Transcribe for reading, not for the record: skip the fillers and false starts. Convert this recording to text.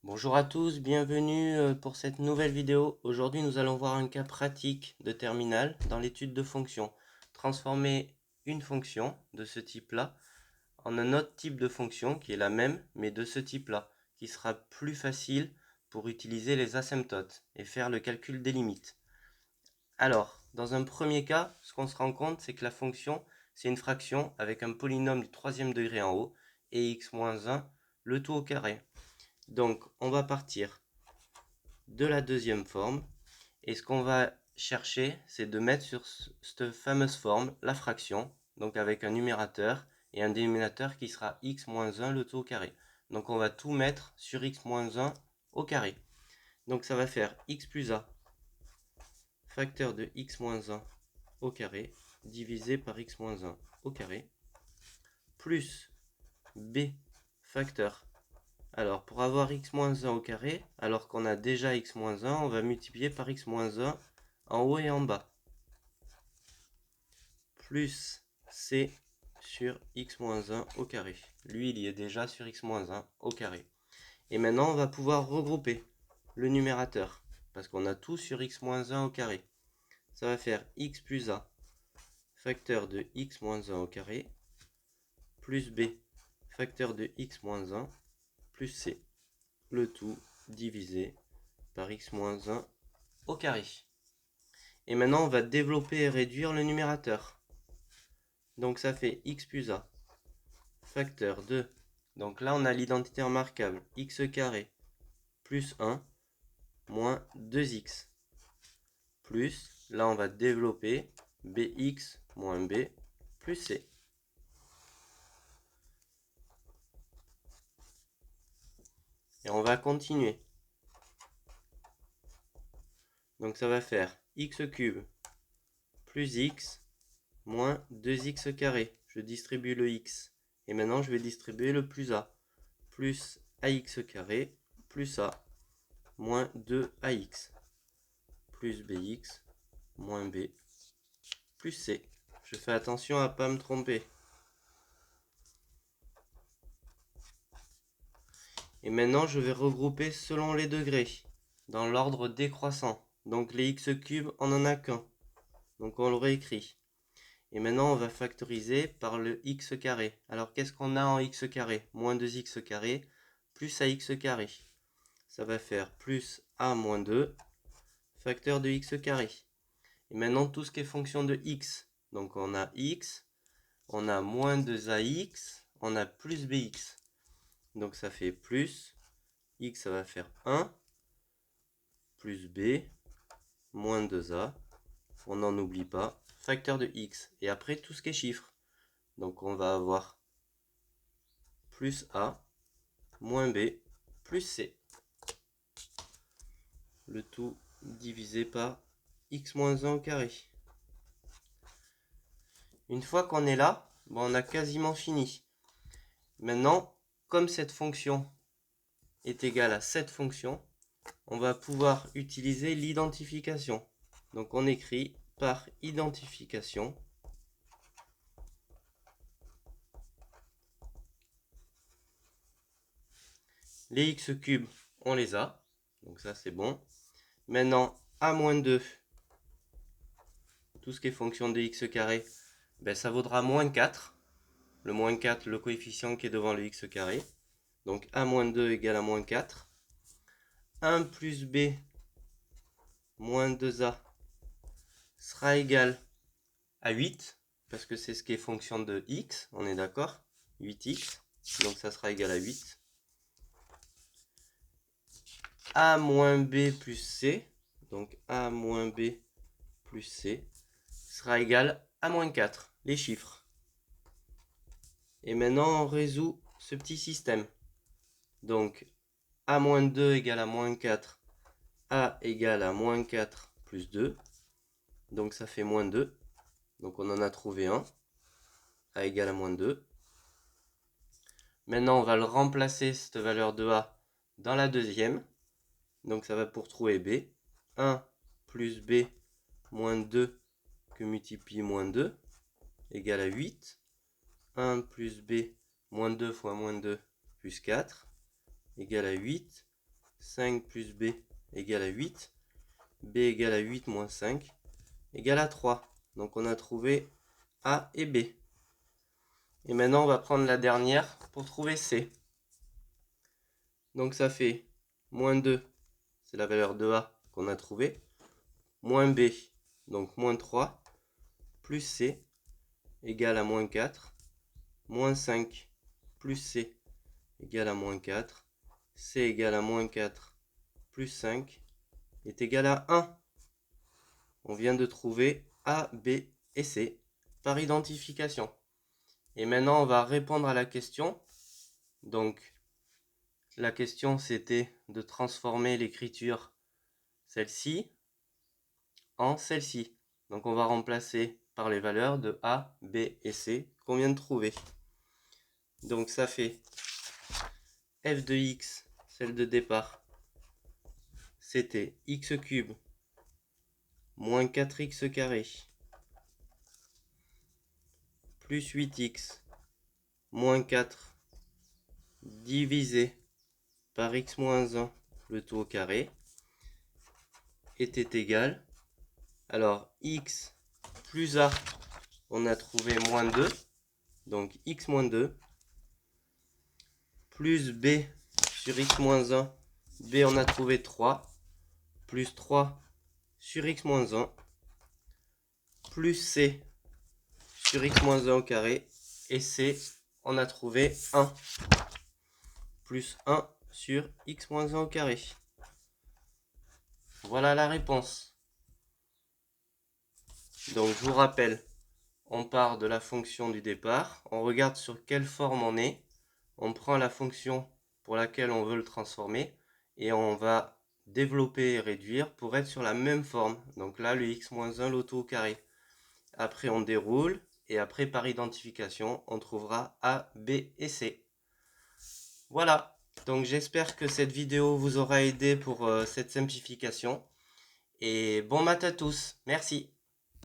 Bonjour à tous, bienvenue pour cette nouvelle vidéo. Aujourd'hui, nous allons voir un cas pratique de terminal dans l'étude de fonctions. Transformer une fonction de ce type-là en un autre type de fonction qui est la même, mais de ce type-là, qui sera plus facile pour utiliser les asymptotes et faire le calcul des limites. Alors, dans un premier cas, ce qu'on se rend compte, c'est que la fonction, c'est une fraction avec un polynôme du troisième degré en haut et x moins 1, le tout au carré. Donc, on va partir de la deuxième forme. Et ce qu'on va chercher, c'est de mettre sur cette fameuse forme la fraction, donc avec un numérateur et un dénominateur qui sera x moins 1 le tout au carré. Donc on va tout mettre sur x moins 1 au carré. Donc ça va faire x plus a facteur de x moins 1 au carré divisé par x moins 1 au carré plus b facteur. Alors, pour avoir x-1 au carré, alors qu'on a déjà x-1, on va multiplier par x-1 en haut et en bas. Plus c sur x-1 au carré. Lui, il y est déjà sur x-1 au carré. Et maintenant, on va pouvoir regrouper le numérateur, parce qu'on a tout sur x-1 au carré. Ça va faire x plus a facteur de x-1 au carré, plus b facteur de x-1 plus c. Le tout divisé par x-1 au carré. Et maintenant, on va développer et réduire le numérateur. Donc ça fait x plus a facteur de... Donc là, on a l'identité remarquable. X carré plus 1 moins 2x. Plus, là, on va développer bx moins b plus c. Et on va continuer. Donc ça va faire x cube plus x moins 2x carré. Je distribue le x. Et maintenant, je vais distribuer le plus a. Plus ax carré plus a moins 2ax plus bx moins b plus c. Je fais attention à ne pas me tromper. Et maintenant, je vais regrouper selon les degrés, dans l'ordre décroissant. Donc les x cubes, on n'en a qu'un. Donc on le réécrit. Et maintenant, on va factoriser par le x carré. Alors qu'est-ce qu'on a en x carré? Moins 2x carré plus ax carré. Ça va faire plus a moins 2 facteur de x carré. Et maintenant, tout ce qui est fonction de x. Donc on a x, on a moins 2ax, on a plus bx. Donc ça fait plus, x ça va faire 1, plus b, moins 2a, on n'en oublie pas, facteur de x. Et après tout ce qui est chiffres. Donc on va avoir plus a, moins b, plus c. Le tout divisé par x moins 1 au carré. Une fois qu'on est là, on a quasiment fini. Maintenant, comme cette fonction est égale à cette fonction, on va pouvoir utiliser l'identification. Donc on écrit par identification les x cubes, on les a. Donc ça c'est bon. Maintenant, a-2, tout ce qui est fonction de x carré, ça vaudra moins 4. Le moins 4, le coefficient qui est devant le x carré. Donc a-2 égale à moins 4. 1 plus b moins 2a sera égal à 8, parce que c'est ce qui est fonction de x, on est d'accord? 8x, donc ça sera égal à 8. A moins b plus c, donc a moins b plus c, sera égal à moins 4, les chiffres. Et maintenant, on résout ce petit système. Donc, a moins 2 égale à moins 4, a égale à moins 4 plus 2, donc ça fait moins 2. Donc on en a trouvé un, a égale à moins 2. Maintenant, on va le remplacer, cette valeur de a, dans la deuxième. Donc ça va pour trouver b. 1 plus b moins 2 que multiplie moins 2 égale à 8. 1 plus b moins 2 fois moins 2 plus 4 égale à 8 5 plus B égale à 8. B égale à 8 moins 5 égale à 3. Donc on a trouvé A et B. Et maintenant on va prendre la dernière pour trouver C. Donc ça fait moins 2, c'est la valeur de A qu'on a trouvée, moins B, donc moins 3, plus C égale à moins 4, moins 5 plus C égale à moins 4, C égale à moins 4 plus 5 est égal à 1. On vient de trouver A, B et C par identification. Et maintenant, on va répondre à la question. Donc, la question, c'était de transformer l'écriture, celle-ci, en celle-ci. Donc, on va remplacer par les valeurs de A, B et C qu'on vient de trouver. Donc, ça fait f de x, celle de départ, c'était x cube moins 4x carré plus 8x moins 4 divisé par x moins 1, le tout au carré, était égal. Alors, x plus a, on a trouvé moins 2, donc x moins 2, plus b sur x moins 1, b on a trouvé 3, plus 3 sur x moins 1, plus c sur x moins 1 au carré, et c on a trouvé 1, plus 1 sur x moins 1 au carré. Voilà la réponse. Donc je vous rappelle, on part de la fonction du départ, on regarde sur quelle forme on est, on prend la fonction pour laquelle on veut le transformer, et on va développer et réduire pour être sur la même forme. Donc là, le x-1, l'auto au carré. Après, on déroule, et après, par identification, on trouvera A, B et C. Voilà, donc j'espère que cette vidéo vous aura aidé pour cette simplification. Et bon maths à tous, merci.